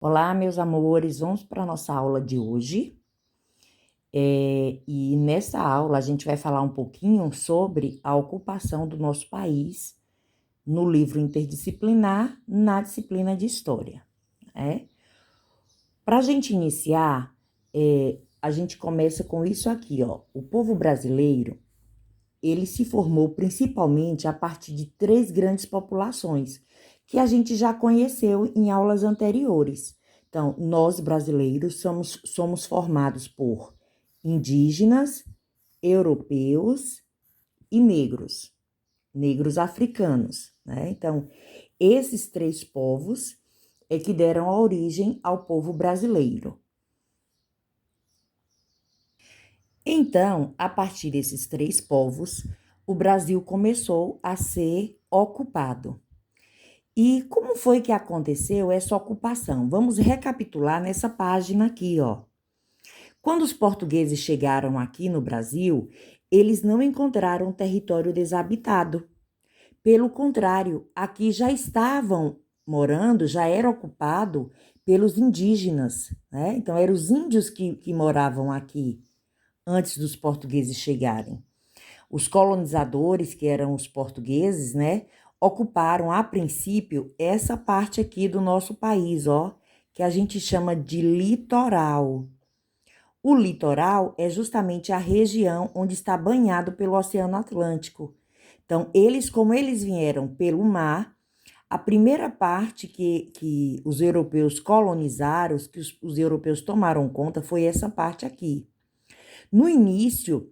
Olá, meus amores, vamos para a nossa aula de hoje. E nessa aula a gente vai falar um pouquinho sobre a ocupação do nosso país no livro interdisciplinar, na disciplina de História. Para a gente iniciar, a gente começa com isso aqui, ó. O povo brasileiro, ele se formou principalmente a partir de três grandes populações, que a gente já conheceu em aulas anteriores. Então, nós brasileiros somos formados por indígenas, europeus e negros africanos, né? Então, esses três povos é que deram origem ao povo brasileiro. Então, a partir desses três povos, o Brasil começou a ser ocupado. E como foi que aconteceu essa ocupação? Vamos recapitular nessa página aqui, ó. Quando os portugueses chegaram aqui no Brasil, eles não encontraram território desabitado. Pelo contrário, aqui já estavam morando, já era ocupado pelos indígenas, né? Então, eram os índios que moravam aqui antes dos portugueses chegarem. Os colonizadores, que eram os portugueses, né, ocuparam a princípio essa parte aqui do nosso país, ó, que a gente chama de litoral. O litoral é justamente a região onde está banhado pelo Oceano Atlântico. Então, como eles vieram pelo mar, a primeira parte que os europeus colonizaram, que os europeus tomaram conta, foi essa parte aqui. No início,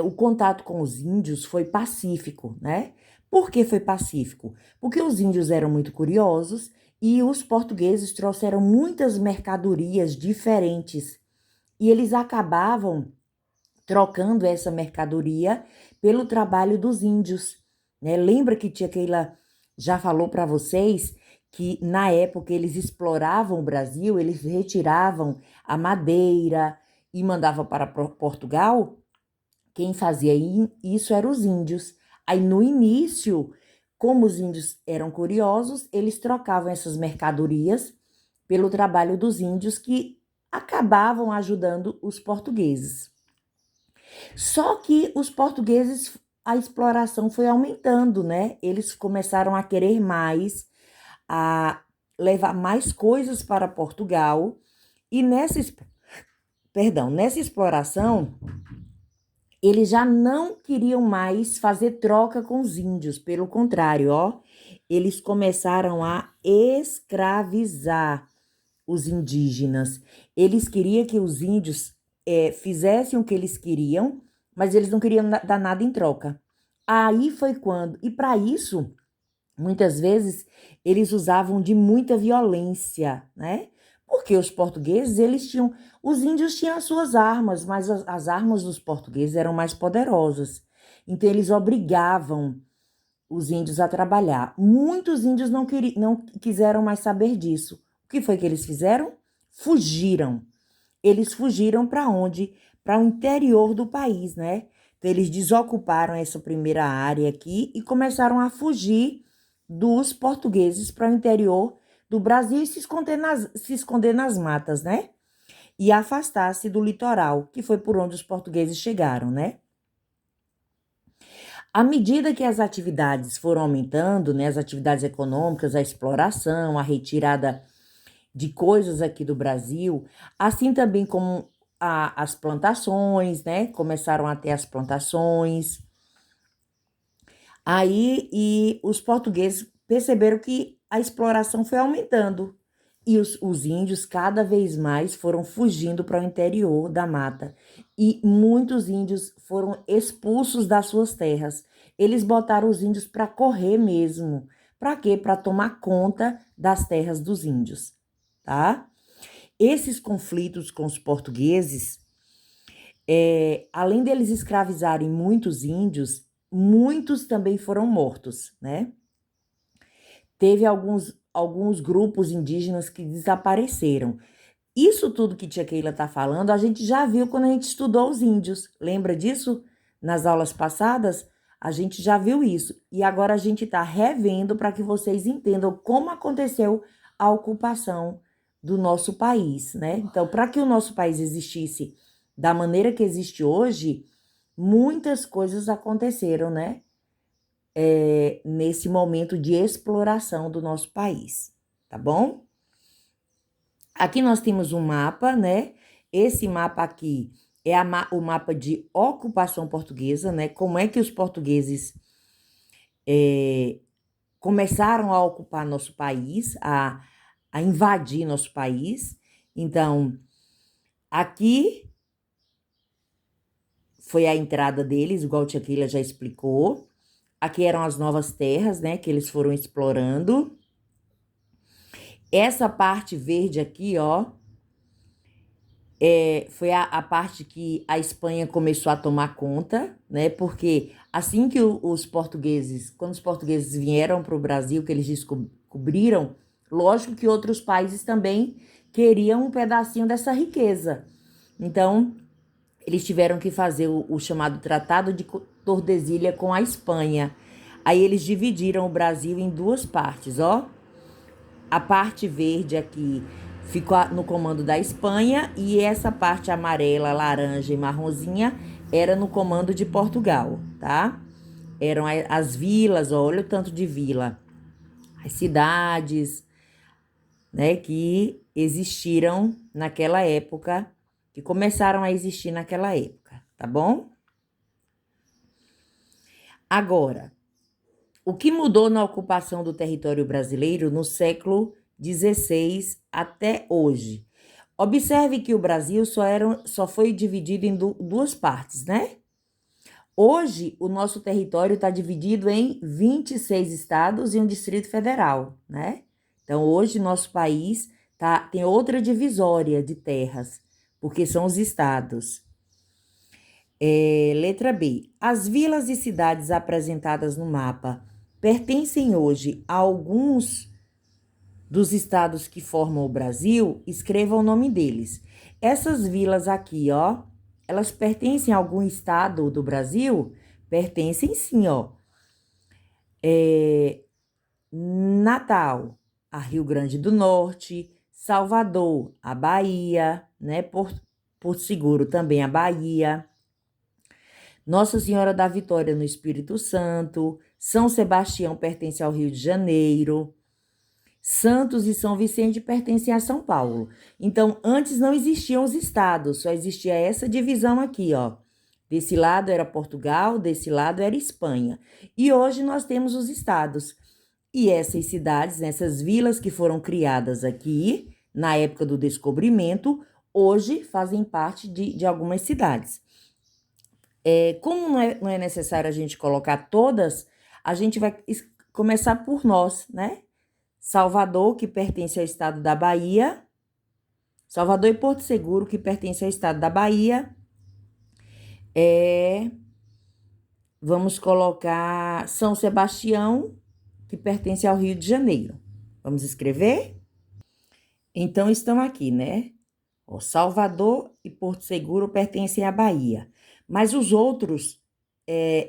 o contato com os índios foi pacífico, né? Por que foi pacífico? Porque os índios eram muito curiosos e os portugueses trouxeram muitas mercadorias diferentes e eles acabavam trocando essa mercadoria pelo trabalho dos índios, né? Lembra que tia Keila já falou para vocês que na época eles exploravam o Brasil, eles retiravam a madeira e mandavam para Portugal? Quem fazia isso eram os índios. Aí, no início, como os índios eram curiosos, eles trocavam essas mercadorias pelo trabalho dos índios que acabavam ajudando os portugueses. Só que os portugueses, a exploração foi aumentando, né? Eles começaram a querer mais, a levar mais coisas para Portugal. E nessa exploração, eles já não queriam mais fazer troca com os índios, pelo contrário, ó, eles começaram a escravizar os indígenas. Eles queriam que os índios fizessem o que eles queriam, mas eles não queriam dar nada em troca. Aí foi quando, e para isso, muitas vezes, eles usavam de muita violência, né? Porque os portugueses, os índios tinham as suas armas, mas as armas dos portugueses eram mais poderosas. Então, eles obrigavam os índios a trabalhar. Muitos índios não quiseram mais saber disso. O que foi que eles fizeram? Fugiram. Eles fugiram para onde? Para o interior do país, né? Então, eles desocuparam essa primeira área aqui e começaram a fugir dos portugueses para o interior do Brasil e se esconder nas matas, né? E afastar-se do litoral, que foi por onde os portugueses chegaram, né? À medida que as atividades foram aumentando, né, as atividades econômicas, a exploração, a retirada de coisas aqui do Brasil, assim também como as plantações, né? Começaram a ter as plantações. Aí, e os portugueses perceberam que a exploração foi aumentando e os índios cada vez mais foram fugindo para o interior da mata e muitos índios foram expulsos das suas terras. Eles botaram os índios para correr mesmo. Para quê? Para tomar conta das terras dos índios, tá? Esses conflitos com os portugueses, além deles escravizarem muitos índios, muitos também foram mortos, né? Teve alguns grupos indígenas que desapareceram. Isso tudo que tia Keila está falando, a gente já viu quando a gente estudou os índios. Lembra disso? Nas aulas passadas, a gente já viu isso. E agora a gente está revendo para que vocês entendam como aconteceu a ocupação do nosso país, né? Então, para que o nosso país existisse da maneira que existe hoje, muitas coisas aconteceram, né? Nesse momento de exploração do nosso país, tá bom? Aqui nós temos um mapa, né? Esse mapa aqui é o mapa de ocupação portuguesa, né? Como é que os portugueses começaram a ocupar nosso país, a invadir nosso país. Então, aqui foi a entrada deles, igual a tia Keila já explicou. Aqui eram as novas terras, né, que eles foram explorando. Essa parte verde aqui, ó, foi a parte que a Espanha começou a tomar conta, né, porque assim que os portugueses, quando os portugueses vieram para o Brasil, que eles descobriram, lógico que outros países também queriam um pedacinho dessa riqueza. Então, eles tiveram que fazer o chamado Tratado de Tordesilhas com a Espanha. Aí eles dividiram o Brasil em duas partes, ó. A parte verde aqui ficou no comando da Espanha e essa parte amarela, laranja e marronzinha era no comando de Portugal, tá? Eram as vilas, ó, olha o tanto de vila. As cidades, né, que existiram naquela época, que começaram a existir naquela época, tá bom? Agora, o que mudou na ocupação do território brasileiro no século XVI até hoje? Observe que o Brasil só foi dividido em duas partes, né? Hoje, o nosso território está dividido em 26 estados e um Distrito Federal, né? Então, hoje, nosso país tem outra divisória de terras, porque são os estados. Letra B. As vilas e cidades apresentadas no mapa pertencem hoje a alguns dos estados que formam o Brasil? Escreva o nome deles. Essas vilas aqui, ó, elas pertencem a algum estado do Brasil? Pertencem sim, ó. Natal, a Rio Grande do Norte, Salvador, a Bahia, né? Porto Seguro também a Bahia. Nossa Senhora da Vitória no Espírito Santo, São Sebastião pertence ao Rio de Janeiro, Santos e São Vicente pertencem a São Paulo. Então, antes não existiam os estados, só existia essa divisão aqui, ó. Desse lado era Portugal, desse lado era Espanha. E hoje nós temos os estados. E essas cidades, essas vilas que foram criadas aqui, na época do descobrimento, hoje fazem parte de algumas cidades. Como não é necessário a gente colocar todas, a gente vai começar por nós, né? Salvador, que pertence ao estado da Bahia. Salvador e Porto Seguro, que pertence ao estado da Bahia. Vamos colocar São Sebastião, que pertence ao Rio de Janeiro. Vamos escrever? Então, estão aqui, né? Salvador e Porto Seguro pertencem à Bahia. Mas os outros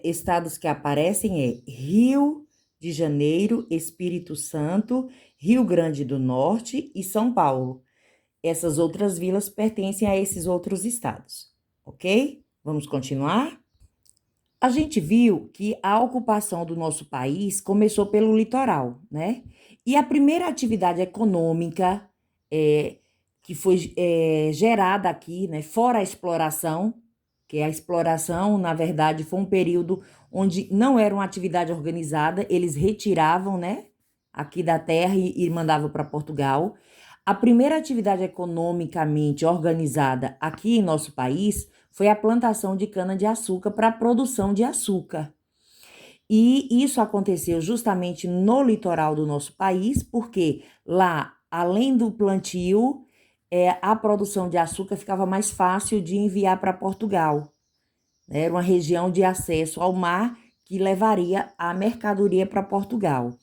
estados que aparecem Rio de Janeiro, Espírito Santo, Rio Grande do Norte e São Paulo. Essas outras vilas pertencem a esses outros estados, ok? Vamos continuar? A gente viu que a ocupação do nosso país começou pelo litoral, né? E a primeira atividade econômica que foi gerada aqui, né, fora a exploração, que a exploração, na verdade, foi um período onde não era uma atividade organizada, eles retiravam, né, aqui da terra e mandavam para Portugal. A primeira atividade economicamente organizada aqui em nosso país foi a plantação de cana-de-açúcar para a produção de açúcar. E isso aconteceu justamente no litoral do nosso país, porque lá, além do plantio, a produção de açúcar ficava mais fácil de enviar para Portugal. Era uma região de acesso ao mar que levaria a mercadoria para Portugal.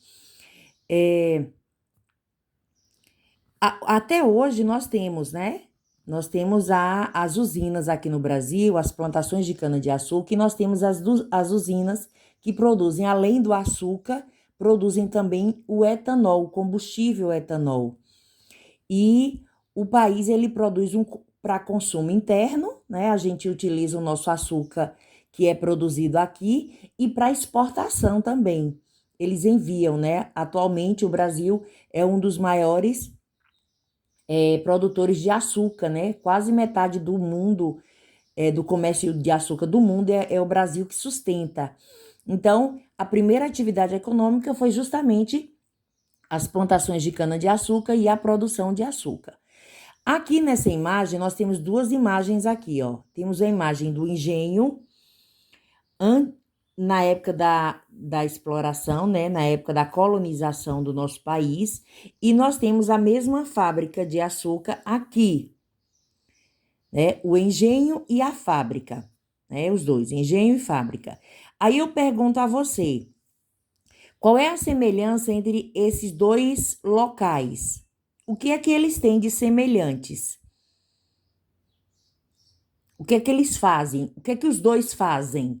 Até hoje nós temos, né? Nós temos as usinas aqui no Brasil, as plantações de cana-de-açúcar, e nós temos as usinas que produzem, além do açúcar, produzem também o etanol, o combustível etanol. e o país ele produz para consumo interno, né? A gente utiliza o nosso açúcar que é produzido aqui e para exportação também. Eles enviam, né? Atualmente o Brasil é um dos maiores produtores de açúcar, né? Quase metade do mundo, do comércio de açúcar do mundo é o Brasil que sustenta. Então, a primeira atividade econômica foi justamente as plantações de cana-de-açúcar e a produção de açúcar. Aqui nessa imagem, nós temos duas imagens aqui, ó. Temos a imagem do engenho na época da exploração, né? Na época da colonização do nosso país. E nós temos a mesma fábrica de açúcar aqui, né? O engenho e a fábrica, né? Os dois, engenho e fábrica. Aí eu pergunto a você, qual é a semelhança entre esses dois locais? O que é que eles têm de semelhantes? O que é que eles fazem? O que é que os dois fazem?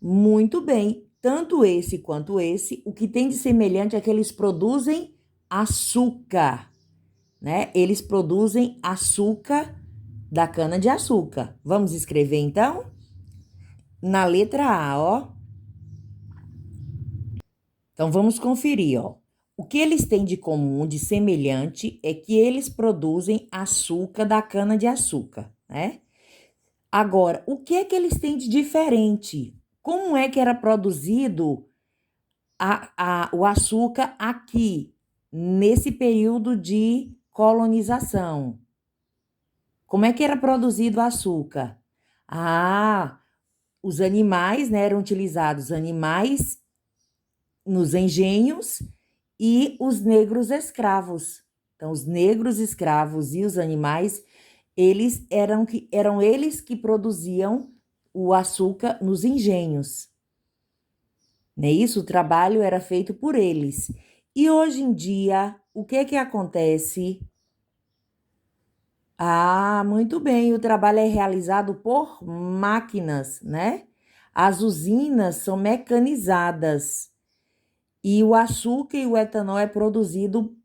Muito bem, tanto esse quanto esse, o que tem de semelhante é que eles produzem açúcar, né? Eles produzem açúcar da cana-de-açúcar. Vamos escrever então? Na letra A, ó. Então vamos conferir, ó. O que eles têm de comum, de semelhante, é que eles produzem açúcar da cana-de-açúcar, né? Agora, o que é que eles têm de diferente? Como é que era produzido o açúcar aqui, nesse período de colonização? Como é que era produzido o açúcar? Os animais, né, eram utilizados animais nos engenhos e os negros escravos. Então, os negros escravos e os animais, eram eles que produziam o açúcar nos engenhos. Não é isso? O trabalho era feito por eles. E hoje em dia, o que é que acontece? Muito bem, o trabalho é realizado por máquinas, né? As usinas são mecanizadas e o açúcar e o etanol é produzido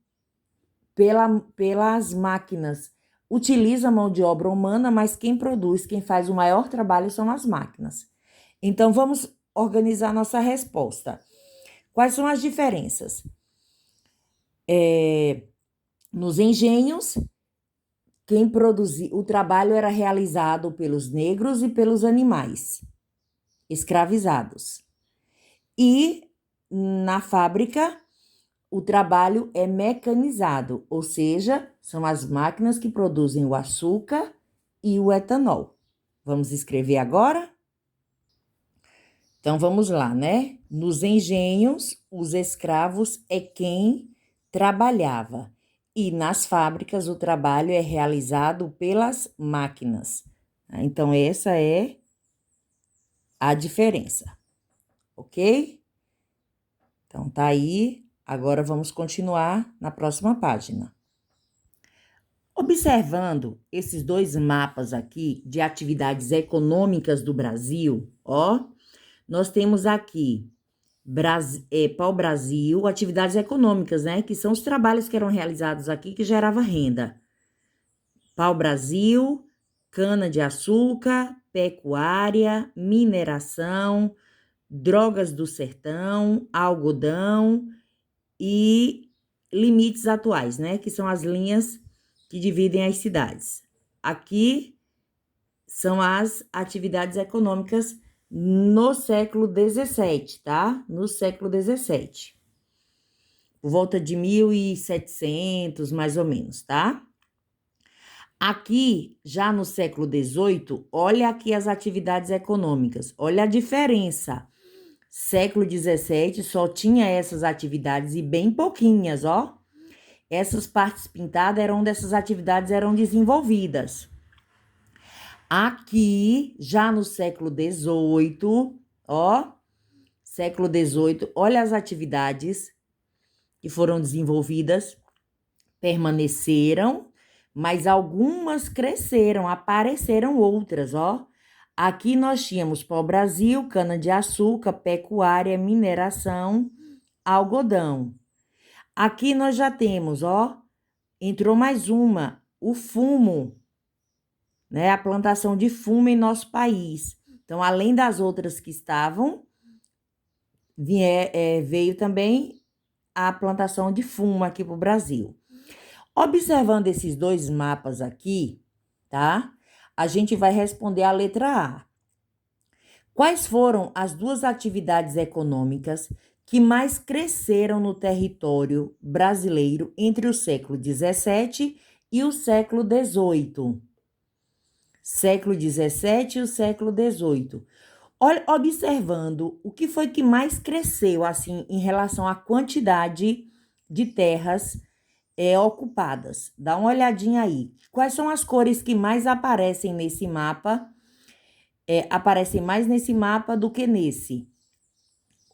pelas máquinas. Utiliza mão de obra humana, mas quem produz, quem faz o maior trabalho são as máquinas. Então, vamos organizar nossa resposta. Quais são as diferenças? Nos engenhos, quem produzia, o trabalho era realizado pelos negros e pelos animais escravizados. E na fábrica, o trabalho é mecanizado, ou seja, são as máquinas que produzem o açúcar e o etanol. Vamos escrever agora? Então, vamos lá, né? Nos engenhos, os escravos é quem trabalhava. E nas fábricas, o trabalho é realizado pelas máquinas. Então, essa é a diferença, ok? Então, tá aí. Agora, vamos continuar na próxima página. Observando esses dois mapas aqui de atividades econômicas do Brasil, ó, nós temos aqui pau-brasil, atividades econômicas, né? Que são os trabalhos que eram realizados aqui que gerava renda. Pau-brasil, cana-de-açúcar, pecuária, mineração, drogas do sertão, algodão e limites atuais, né? Que são as linhas que dividem as cidades. Aqui são as atividades econômicas no século XVII, tá? No século XVII. Por volta de 1700, mais ou menos, tá? Aqui, já no século XVIII, olha aqui as atividades econômicas. Olha a diferença. Século XVII só tinha essas atividades e bem pouquinhas, ó. Essas partes pintadas eram onde essas atividades eram desenvolvidas. Aqui, já no século XVIII, ó, século XVIII, olha as atividades que foram desenvolvidas, permaneceram, mas algumas cresceram, apareceram outras, ó. Aqui nós tínhamos pau-brasil, cana-de-açúcar, pecuária, mineração, algodão. Aqui nós já temos, ó, entrou mais uma, o fumo, né? A plantação de fumo em nosso país. Então, além das outras que estavam, veio também a plantação de fumo aqui para o Brasil. Observando esses dois mapas aqui, tá? A gente vai responder a letra A. Quais foram as duas atividades econômicas que mais cresceram no território brasileiro entre o século XVII e o século XVIII? Século XVII e o século XVIII. Olha, observando o que foi que mais cresceu, assim, em relação à quantidade de terras ocupadas. Dá uma olhadinha aí. Quais são as cores que mais aparecem nesse mapa? Aparecem mais nesse mapa do que nesse.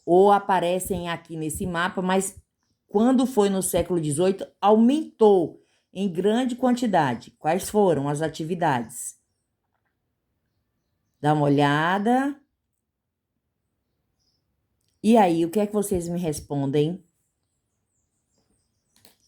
Ou aparecem aqui nesse mapa, mas quando foi no século XVIII, aumentou em grande quantidade. Quais foram as atividades? Dá uma olhada. E aí, o que é que vocês me respondem?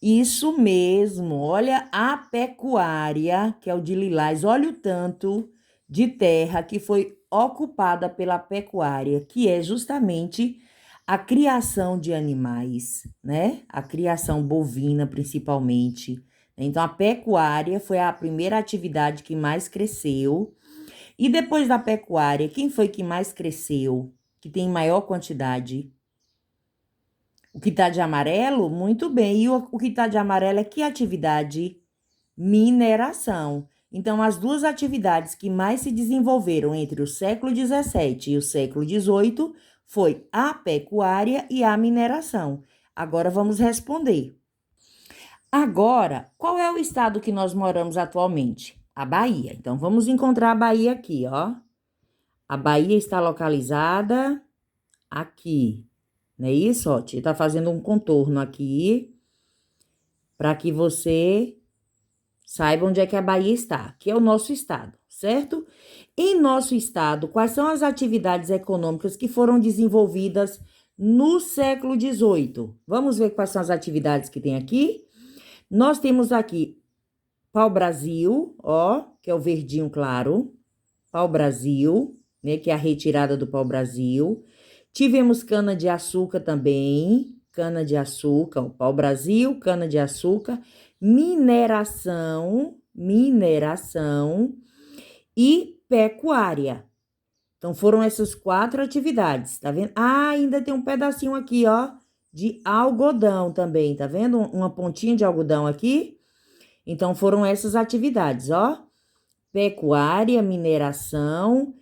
Isso mesmo, olha a pecuária, que é o de Lilás, olha o tanto de terra que foi ocupada pela pecuária, que é justamente a criação de animais, né? A criação bovina, principalmente. Então, a pecuária foi a primeira atividade que mais cresceu. E depois da pecuária, quem foi que mais cresceu, que tem maior quantidade? O que está de amarelo? Muito bem. E o que está de amarelo é que atividade? Mineração. Então, as duas atividades que mais se desenvolveram entre o século XVII e o século XVIII foi a pecuária e a mineração. Agora vamos responder. Agora, qual é o estado que nós moramos atualmente? A Bahia. Então, vamos encontrar a Bahia aqui, ó. A Bahia está localizada aqui. Não é isso? Ó, tia tá fazendo um contorno aqui para que você saiba onde é que a Bahia está, que é o nosso estado, certo? Em nosso estado, quais são as atividades econômicas que foram desenvolvidas no século XVIII? Vamos ver quais são as atividades que tem aqui. Nós temos aqui pau-brasil, ó, que é o verdinho claro, pau-brasil, né, que é a retirada do pau-brasil. Tivemos cana-de-açúcar também, cana-de-açúcar, o pau-brasil, cana-de-açúcar, mineração e pecuária. Então, foram essas 4 atividades, tá vendo? Ah, ainda tem um pedacinho aqui, ó, de algodão também, tá vendo? Uma pontinha de algodão aqui. Então, foram essas atividades, ó. Pecuária, mineração,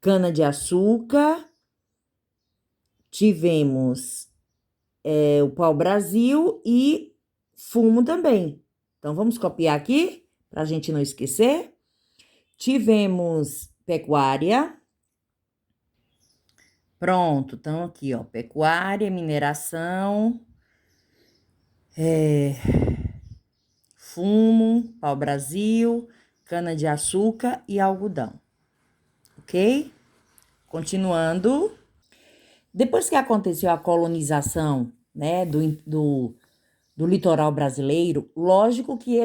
cana-de-açúcar, tivemos o pau-brasil e fumo também. Então, vamos copiar aqui, para a gente não esquecer. Tivemos pecuária. Pronto, então aqui, ó, pecuária, mineração, fumo, pau-brasil, cana-de-açúcar e algodão, ok? Continuando. Depois que aconteceu a colonização, né, do litoral brasileiro, lógico que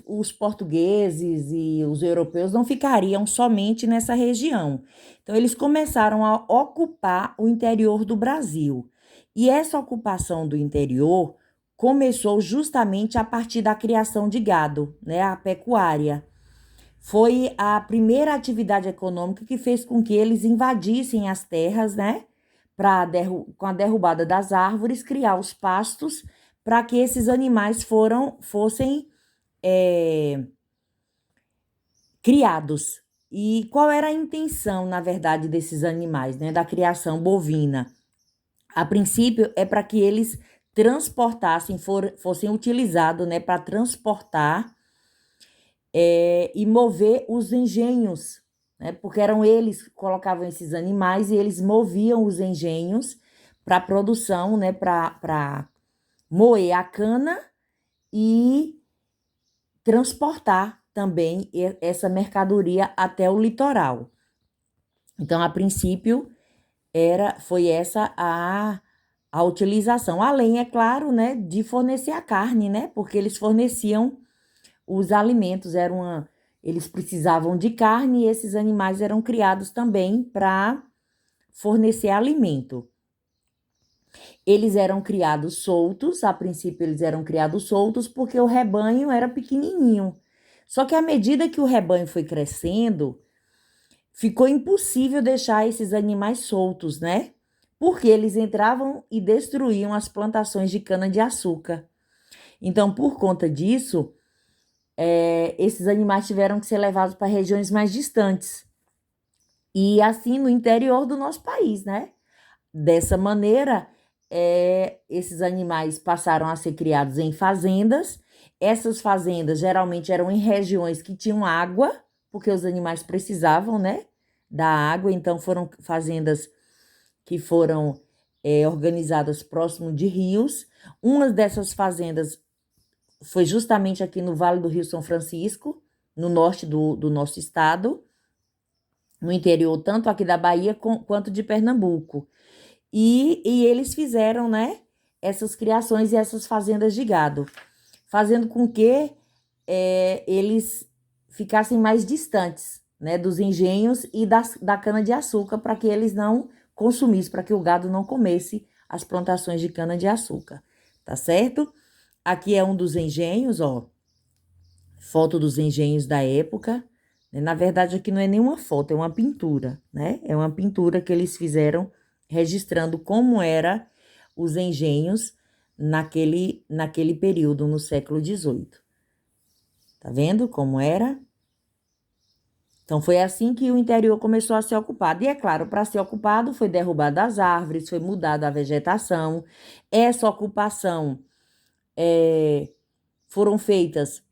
os portugueses e os europeus não ficariam somente nessa região. Então, eles começaram a ocupar o interior do Brasil. E essa ocupação do interior começou justamente a partir da criação de gado, né, a pecuária. Foi a primeira atividade econômica que fez com que eles invadissem as terras, né, com a derrubada das árvores, criar os pastos para que esses animais fossem criados. E qual era a intenção, na verdade, desses animais, né, da criação bovina? A princípio, é para que eles transportassem, fossem utilizados, né, para transportar e mover os engenhos, né, porque eram eles que colocavam esses animais e eles moviam os engenhos para a produção, né, para moer a cana e transportar também essa mercadoria até o litoral. Então, a princípio, foi essa a utilização, além, é claro, né, de fornecer a carne, né, porque eles forneciam os alimentos, eles precisavam de carne e esses animais eram criados também para fornecer alimento. Eles eram criados soltos, a princípio eles eram criados soltos porque o rebanho era pequenininho. Só que à medida que o rebanho foi crescendo, ficou impossível deixar esses animais soltos, né? Porque eles entravam e destruíam as plantações de cana-de-açúcar. Então, por conta disso, esses animais tiveram que ser levados para regiões mais distantes. E assim no interior do nosso país, né? Dessa maneira, esses animais passaram a ser criados em fazendas. Essas fazendas geralmente eram em regiões que tinham água, porque os animais precisavam, né, da água. Então, foram fazendas que foram organizadas próximo de rios. Uma dessas fazendas foi justamente aqui no Vale do Rio São Francisco, no norte do nosso estado, no interior, tanto aqui da Bahia quanto de Pernambuco. E eles fizeram, né, essas criações e essas fazendas de gado, fazendo com que eles ficassem mais distantes, né, dos engenhos e da cana-de-açúcar, para que eles não consumissem, para que o gado não comesse as plantações de cana-de-açúcar, tá certo? Aqui é um dos engenhos, ó, foto dos engenhos da época. Na verdade, aqui não é nenhuma foto, é uma pintura, né? É uma pintura que eles fizeram registrando como era os engenhos naquele período, no século XVIII. Tá vendo como era? Então, foi assim que o interior começou a ser ocupado. E, é claro, para ser ocupado, foi derrubada as árvores, foi mudada a vegetação. Essa ocupação foram feitas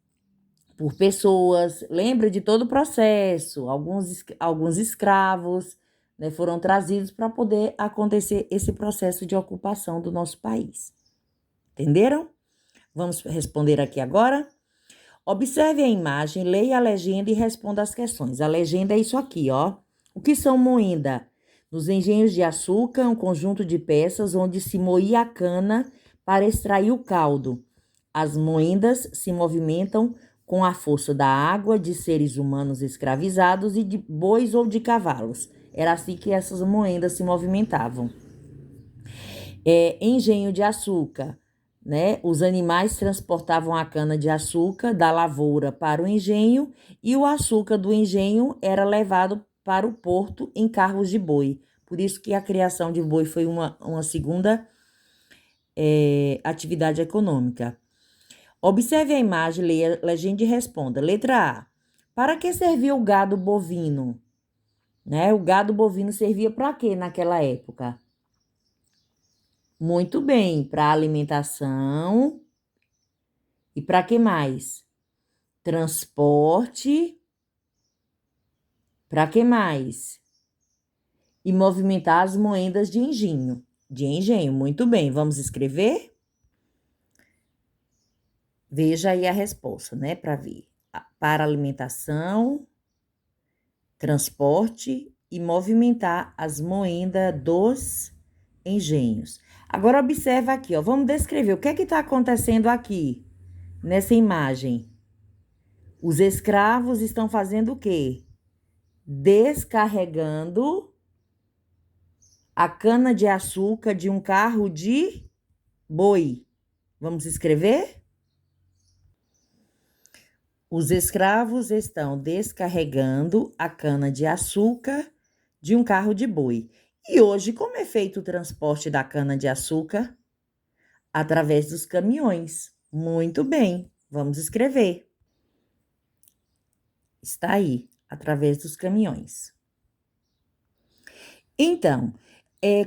por pessoas, lembra de todo o processo, alguns escravos, né, foram trazidos para poder acontecer esse processo de ocupação do nosso país. Entenderam? Vamos responder aqui agora? Observe a imagem, leia a legenda e responda as questões. A legenda é isso aqui, ó. O que são moenda? Nos engenhos de açúcar, um conjunto de peças onde se moía a cana para extrair o caldo. As moendas se movimentam com a força da água, de seres humanos escravizados e de bois ou de cavalos. Era assim que essas moendas se movimentavam. Engenho de açúcar, né? Os animais transportavam a cana-de-açúcar da lavoura para o engenho e o açúcar do engenho era levado para o porto em carros de boi. Por isso que a criação de boi foi uma segunda atividade econômica. Observe a imagem, leia a legenda e responda. Letra A. Para que servia o gado bovino? Né? O gado bovino servia para quê naquela época? Muito bem, para alimentação. E para que mais? Transporte. Para que mais? E movimentar as moendas de engenho. De engenho, muito bem. Vamos escrever? Veja aí a resposta, né? Para ver. Para alimentação, transporte e movimentar as moendas dos engenhos. Agora observa aqui, ó. Vamos descrever o que é que está acontecendo aqui nessa imagem. Os escravos estão fazendo o quê? Descarregando a cana-de-açúcar de um carro de boi. Vamos escrever? Os escravos estão descarregando a cana-de-açúcar de um carro de boi. E hoje, como é feito o transporte da cana-de-açúcar? Através dos caminhões. Muito bem, vamos escrever. Está aí, através dos caminhões. Então,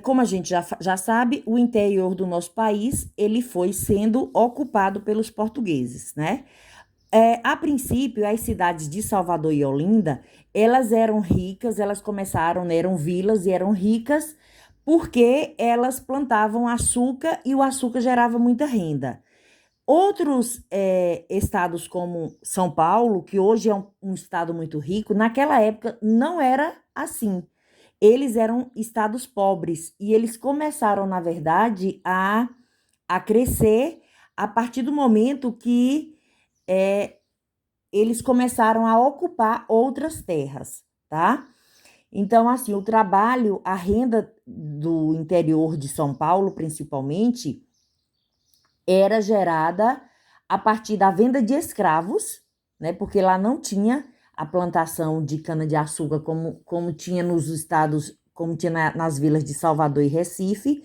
como a gente já sabe, o interior do nosso país, ele foi sendo ocupado pelos portugueses, né? A princípio, as cidades de Salvador e Olinda, elas eram ricas, elas começaram, né, eram vilas e eram ricas porque elas plantavam açúcar e o açúcar gerava muita renda. Outros estados como São Paulo, que hoje é um estado muito rico, naquela época não era assim. eles eram estados pobres e eles começaram, na verdade, a crescer a partir do momento que eles começaram a ocupar outras terras, tá? Então, assim, o trabalho, a renda do interior de São Paulo, principalmente, era gerada a partir da venda de escravos, né? Porque lá não tinha a plantação de cana-de-açúcar como tinha nos estados, como tinha nas vilas de Salvador e Recife.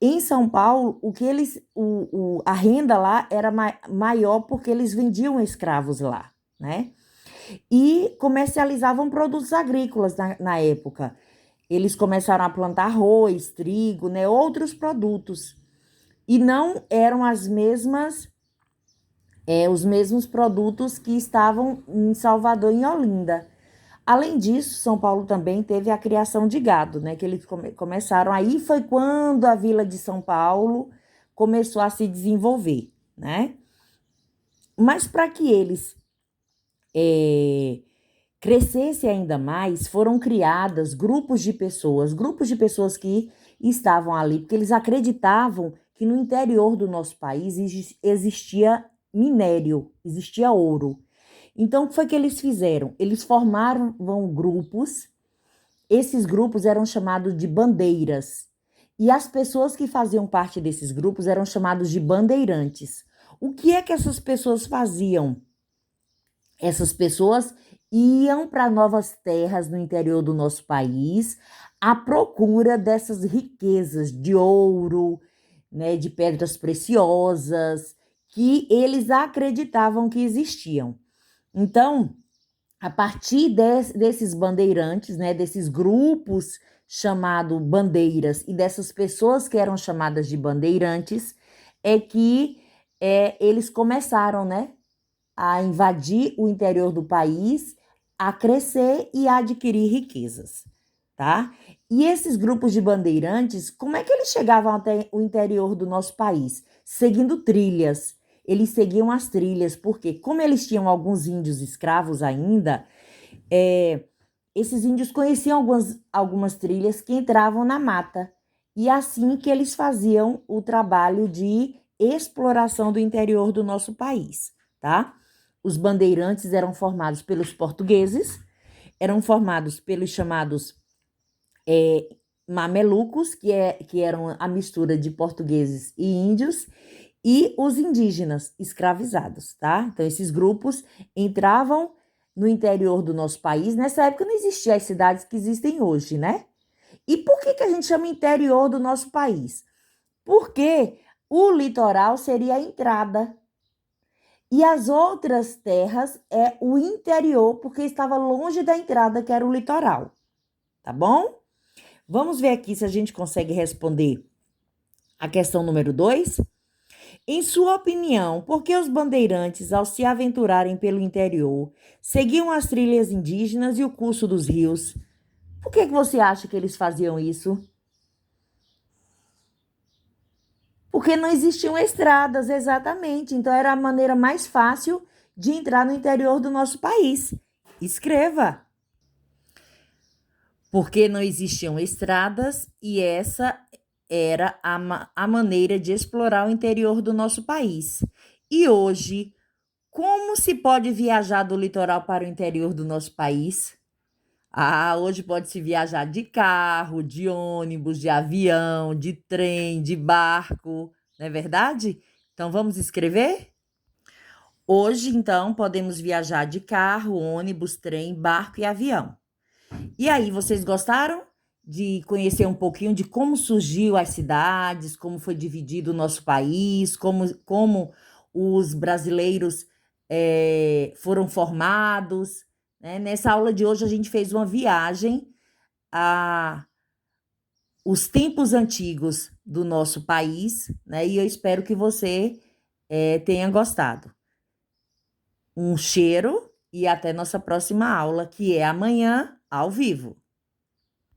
Em São Paulo, a renda lá era maior porque eles vendiam escravos lá, né? E comercializavam produtos agrícolas na época. Eles começaram a plantar arroz, trigo, né? Outros produtos. E não eram os mesmos produtos que estavam em Salvador e em Olinda. Além disso, São Paulo também teve a criação de gado, né? Que eles começaram. Aí foi quando a Vila de São Paulo começou a se desenvolver, né? Mas para que eles crescessem ainda mais, foram criadas grupos de pessoas que estavam ali, porque eles acreditavam que no interior do nosso país existia minério, existia ouro. Então, o que foi que eles fizeram? Eles formaram grupos, esses grupos eram chamados de bandeiras, e as pessoas que faziam parte desses grupos eram chamados de bandeirantes. O que é que essas pessoas faziam? Essas pessoas iam para novas terras no interior do nosso país à procura dessas riquezas de ouro, né, de pedras preciosas, que eles acreditavam que existiam. Então, a partir desses bandeirantes, né, desses grupos chamados bandeiras e dessas pessoas que eram chamadas de bandeirantes, é que eles começaram, né, a invadir o interior do país, a crescer e a adquirir riquezas, tá? E esses grupos de bandeirantes, como é que eles chegavam até o interior do nosso país? Seguindo trilhas. Eles seguiam as trilhas, porque como eles tinham alguns índios escravos ainda, esses índios conheciam algumas trilhas que entravam na mata. E assim que eles faziam o trabalho de exploração do interior do nosso país, tá? Os bandeirantes eram formados pelos portugueses, eram formados pelos chamados mamelucos, que eram a mistura de portugueses e índios, e os indígenas escravizados, tá? Então, esses grupos entravam no interior do nosso país. Nessa época não existiam as cidades que existem hoje, né? E por que a gente chama interior do nosso país? Porque o litoral seria a entrada e as outras terras é o interior, porque estava longe da entrada, que era o litoral. Tá bom? Vamos ver aqui se a gente consegue responder a questão número 2. Em sua opinião, por que os bandeirantes, ao se aventurarem pelo interior, seguiam as trilhas indígenas e o curso dos rios? Por que você acha que eles faziam isso? Porque não existiam estradas, exatamente. Então, era a maneira mais fácil de entrar no interior do nosso país. Escreva. Porque não existiam estradas e essa era a maneira de explorar o interior do nosso país. E hoje, como se pode viajar do litoral para o interior do nosso país? Hoje pode-se viajar de carro, de ônibus, de avião, de trem, de barco, não é verdade? Então, vamos escrever? Hoje, então, podemos viajar de carro, ônibus, trem, barco e avião. E aí, vocês gostaram de conhecer um pouquinho de como surgiu as cidades, como foi dividido o nosso país, como os brasileiros foram formados, né? Nessa aula de hoje, a gente fez uma viagem a os tempos antigos do nosso país, né? E eu espero que você tenha gostado. Um cheiro e até nossa próxima aula, que é amanhã, ao vivo.